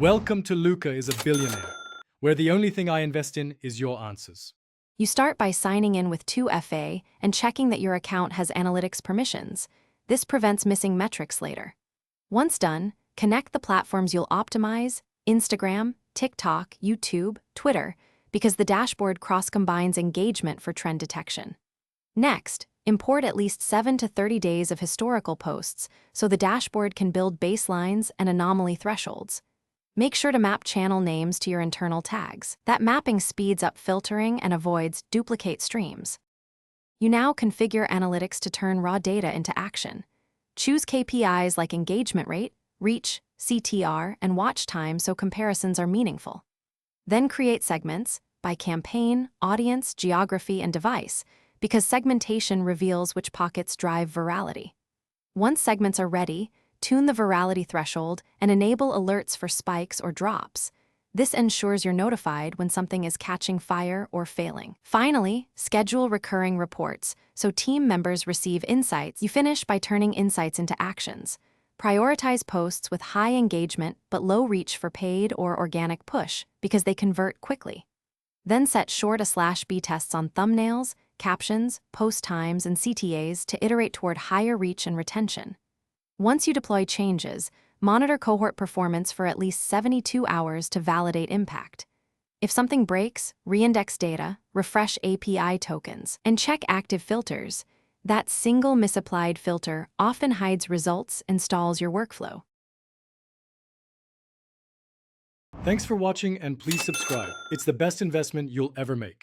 Welcome to Luca is a Billionaire, where the only thing I invest in is your answers. You start by signing in with 2FA and checking that your account has analytics permissions. This prevents missing metrics later. Once done, connect the platforms you'll optimize: Instagram, TikTok, YouTube, Twitter, because the dashboard cross-combines engagement for trend detection. Next, import at least 7 to 30 days of historical posts so the dashboard can build baselines and anomaly thresholds. Make sure to map channel names to your internal tags. That mapping speeds up filtering and avoids duplicate streams. You now configure analytics to turn raw data into action. Choose KPIs like engagement rate, reach, CTR, and watch time so comparisons are meaningful. Then create segments by campaign, audience, geography, and device, because segmentation reveals which pockets drive virality. Once segments are ready, tune the virality threshold and enable alerts for spikes or drops. This ensures you're notified when something is catching fire or failing. Finally, schedule recurring reports so team members receive insights. You finish by turning insights into actions. Prioritize posts with high engagement but low reach for paid or organic push because they convert quickly. Then set short/B tests on thumbnails, captions, post times, and CTAs to iterate toward higher reach and retention. Once you deploy changes, monitor cohort performance for at least 72 hours to validate impact. If something breaks, reindex data, refresh API tokens, and check active filters. That single misapplied filter often hides results and stalls your workflow. Thanks for watching and please subscribe. It's the best investment you'll ever make.